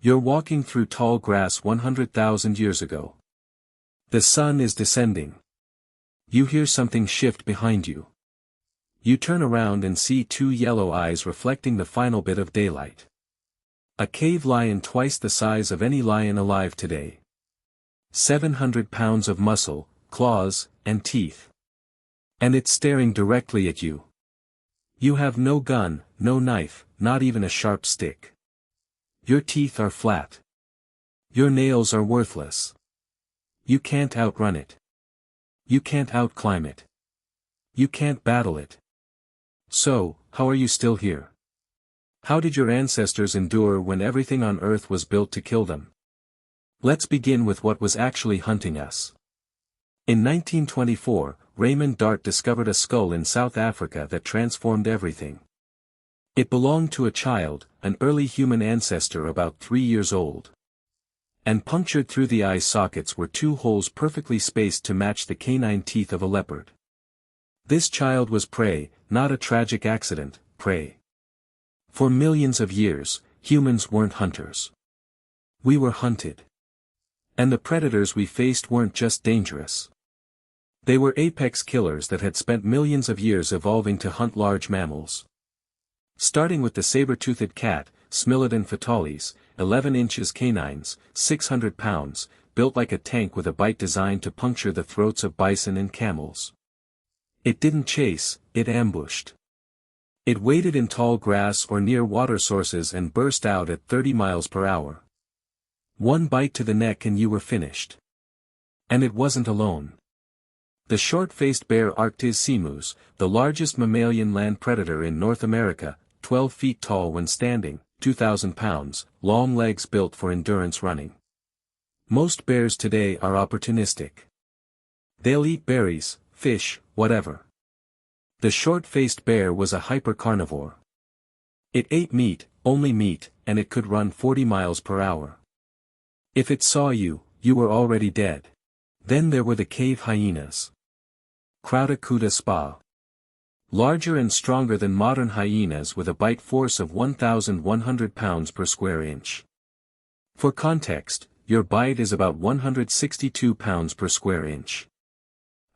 You're walking through tall grass 100,000 years ago. The sun is descending. You hear something shift behind you. You turn around and see two yellow eyes reflecting the final bit of daylight. A cave lion twice the size of any lion alive today. 700 pounds of muscle, claws, and teeth. And it's staring directly at you. You have no gun, no knife, not even a sharp stick. Your teeth are flat. Your nails are worthless. You can't outrun it. You can't outclimb it. You can't battle it. So, how are you still here? How did your ancestors endure when everything on Earth was built to kill them? Let's begin with what was actually hunting us. In 1924, Raymond Dart discovered a skull in South Africa that transformed everything. It belonged to a child, an early human ancestor about 3 years old. And punctured through the eye sockets were two holes perfectly spaced to match the canine teeth of a leopard. This child was prey, not a tragic accident, prey. For millions of years, humans weren't hunters. We were hunted. And the predators we faced weren't just dangerous. They were apex killers that had spent millions of years evolving to hunt large mammals. Starting with the saber-toothed cat, Smilodon fatalis, 11 inches canines, 600 pounds, built like a tank with a bite designed to puncture the throats of bison and camels. It didn't chase, it ambushed. It waited in tall grass or near water sources and burst out at 30 miles per hour. One bite to the neck and you were finished. And it wasn't alone. The short-faced bear Arctis simus, the largest mammalian land predator in North America, 12 feet tall when standing, 2,000 pounds, long legs built for endurance running. Most bears today are opportunistic. They'll eat berries, fish, whatever. The short-faced bear was a hyper-carnivore. It ate meat, only meat, and it could run 40 miles per hour. If it saw you, you were already dead. Then there were the cave hyenas. Craudacuta spa. Larger and stronger than modern hyenas with a bite force of 1,100 pounds per square inch. For context, your bite is about 162 pounds per square inch.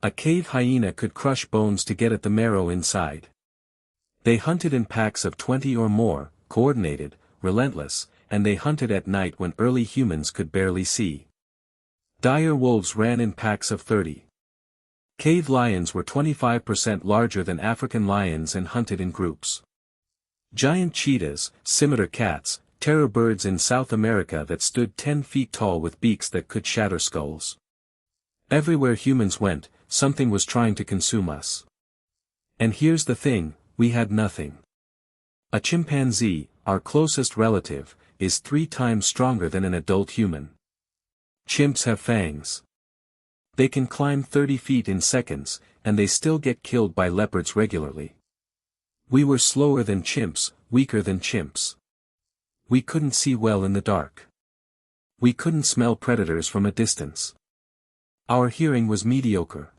A cave hyena could crush bones to get at the marrow inside. They hunted in packs of 20 or more, coordinated, relentless, and they hunted at night when early humans could barely see. Dire wolves ran in packs of 30. Cave lions were 25% larger than African lions and hunted in groups. Giant cheetahs, scimitar cats, terror birds in South America that stood 10 feet tall with beaks that could shatter skulls. Everywhere humans went, something was trying to consume us. And here's the thing, we had nothing. A chimpanzee, our closest relative, is 3 times stronger than an adult human. Chimps have fangs. They can climb 30 feet in seconds, and they still get killed by leopards regularly. We were slower than chimps, weaker than chimps. We couldn't see well in the dark. We couldn't smell predators from a distance. Our hearing was mediocre.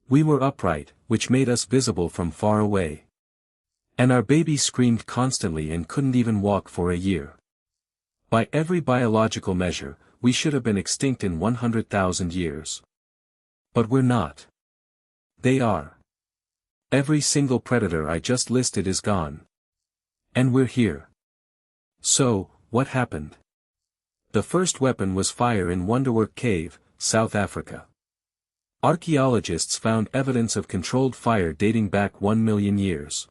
We were upright, which made us visible from far away. And our baby screamed constantly and couldn't even walk for a year. By every biological measure, we should have been extinct in 100,000 years. But we're not. They are. Every single predator I just listed is gone. And we're here. So, what happened? The first weapon was fire in Wonderwork Cave, South Africa. Archaeologists found evidence of controlled fire dating back 1 million years.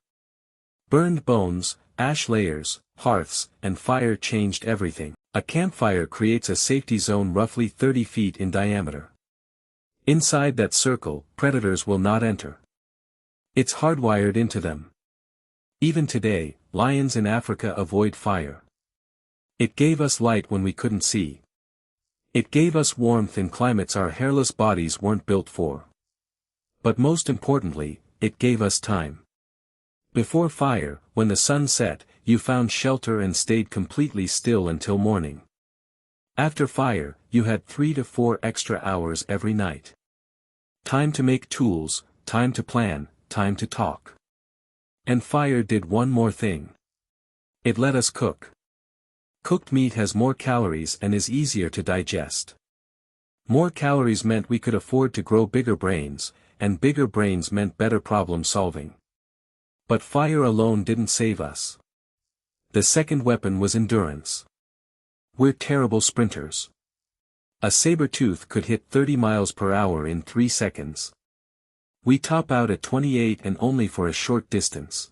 Burned bones, ash layers, hearths, and fire changed everything. A campfire creates a safety zone roughly 30 feet in diameter. Inside that circle, predators will not enter. It's hardwired into them. Even today, lions in Africa avoid fire. It gave us light when we couldn't see. It gave us warmth in climates our hairless bodies weren't built for. But most importantly, it gave us time. Before fire, when the sun set, you found shelter and stayed completely still until morning. After fire, you had 3 to 4 extra hours every night. Time to make tools, time to plan, time to talk. And fire did one more thing. It let us cook. Cooked meat has more calories and is easier to digest. More calories meant we could afford to grow bigger brains, and bigger brains meant better problem solving. But fire alone didn't save us. The second weapon was endurance. We're terrible sprinters. A saber-tooth could hit 30 miles per hour in 3 seconds. We top out at 28 and only for a short distance.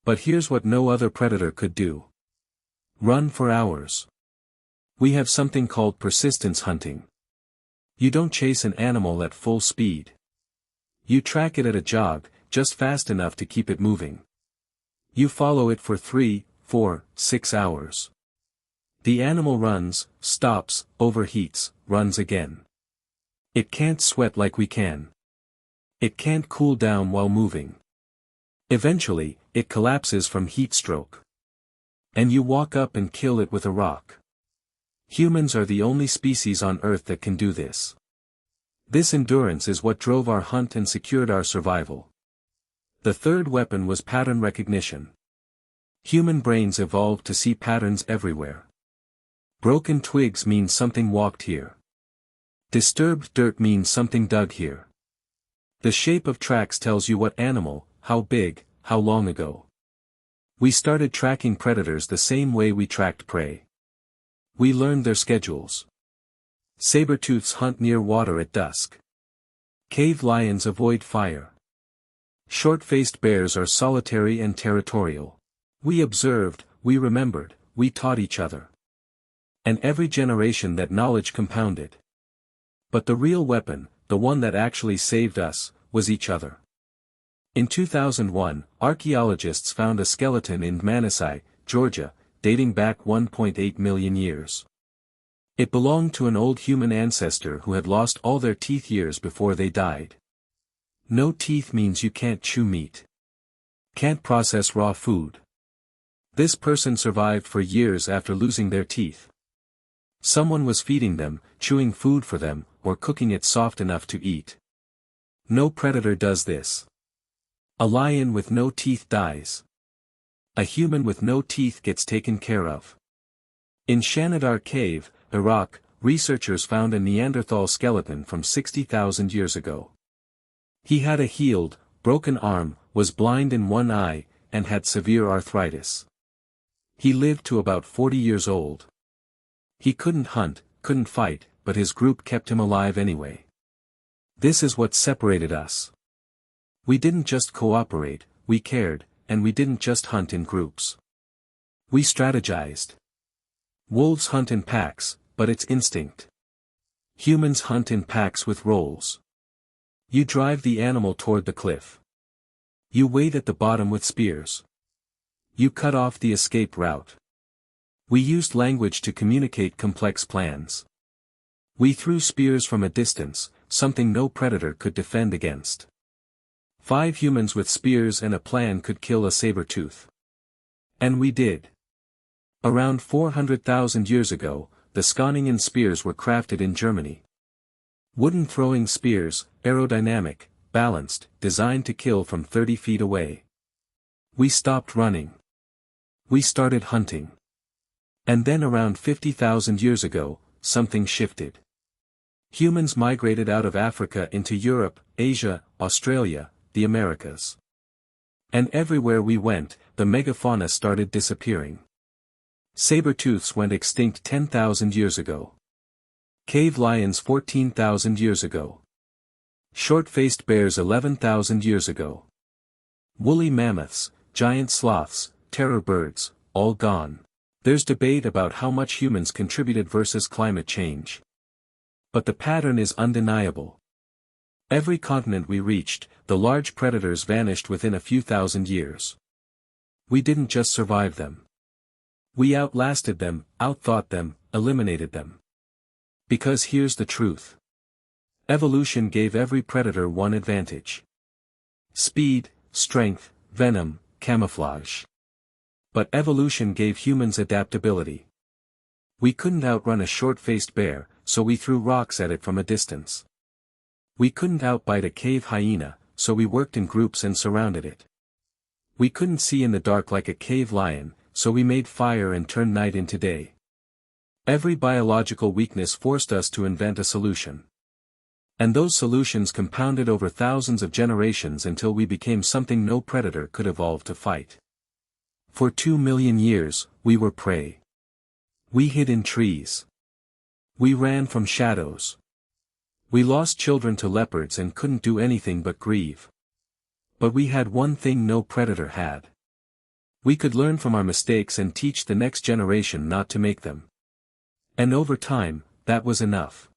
But here's what no other predator could do. Run for hours. We have something called persistence hunting. You don't chase an animal at full speed. You track it at a jog, just fast enough to keep it moving. You follow it for 3, 4, 6 hours. The animal runs, stops, overheats, runs again. It can't sweat like we can. It can't cool down while moving. Eventually, it collapses from heat stroke. And you walk up and kill it with a rock. Humans are the only species on Earth that can do this. This endurance is what drove our hunt and secured our survival. The third weapon was pattern recognition. Human brains evolved to see patterns everywhere. Broken twigs mean something walked here. Disturbed dirt means something dug here. The shape of tracks tells you what animal, how big, how long ago. We started tracking predators the same way we tracked prey. We learned their schedules. Saber-tooths hunt near water at dusk. Cave lions avoid fire. Short-faced bears are solitary and territorial. We observed, we remembered, we taught each other. And every generation that knowledge compounded. But the real weapon, the one that actually saved us, was each other. In 2001, archaeologists found a skeleton in Manasai, Georgia, dating back 1.8 million years. It belonged to an old human ancestor who had lost all their teeth years before they died. No teeth means you can't chew meat. Can't process raw food. This person survived for years after losing their teeth. Someone was feeding them, chewing food for them, or cooking it soft enough to eat. No predator does this. A lion with no teeth dies. A human with no teeth gets taken care of. In Shanidar Cave, Iraq, researchers found a Neanderthal skeleton from 60,000 years ago. He had a healed, broken arm, was blind in one eye, and had severe arthritis. He lived to about 40 years old. He couldn't hunt, couldn't fight, but his group kept him alive anyway. This is what separated us. We didn't just cooperate, we cared, and we didn't just hunt in groups. We strategized. Wolves hunt in packs, but it's instinct. Humans hunt in packs with roles. You drive the animal toward the cliff. You wait at the bottom with spears. You cut off the escape route. We used language to communicate complex plans. We threw spears from a distance, something no predator could defend against. 5 humans with spears and a plan could kill a saber-tooth. And we did. Around 400,000 years ago, the Skaaningen spears were crafted in Germany. Wooden throwing spears, aerodynamic, balanced, designed to kill from 30 feet away. We stopped running. We started hunting. And then around 50,000 years ago, something shifted. Humans migrated out of Africa into Europe, Asia, Australia, the Americas. And everywhere we went, the megafauna started disappearing. Saber-tooths went extinct 10,000 years ago. Cave lions 14,000 years ago. Short-faced bears 11,000 years ago. Woolly mammoths, giant sloths, terror birds, all gone. There's debate about how much humans contributed versus climate change. But the pattern is undeniable. Every continent we reached, the large predators vanished within a few thousand years. We didn't just survive them. We outlasted them, outthought them, eliminated them. Because here's the truth. Evolution gave every predator one advantage. Speed, strength, venom, camouflage. But evolution gave humans adaptability. We couldn't outrun a short-faced bear, so we threw rocks at it from a distance. We couldn't outbite a cave hyena, so we worked in groups and surrounded it. We couldn't see in the dark like a cave lion, so we made fire and turned night into day. Every biological weakness forced us to invent a solution. And those solutions compounded over thousands of generations until we became something no predator could evolve to fight. For 2 million years, we were prey. We hid in trees. We ran from shadows. We lost children to leopards and couldn't do anything but grieve. But we had one thing no predator had. We could learn from our mistakes and teach the next generation not to make them. And over time, that was enough.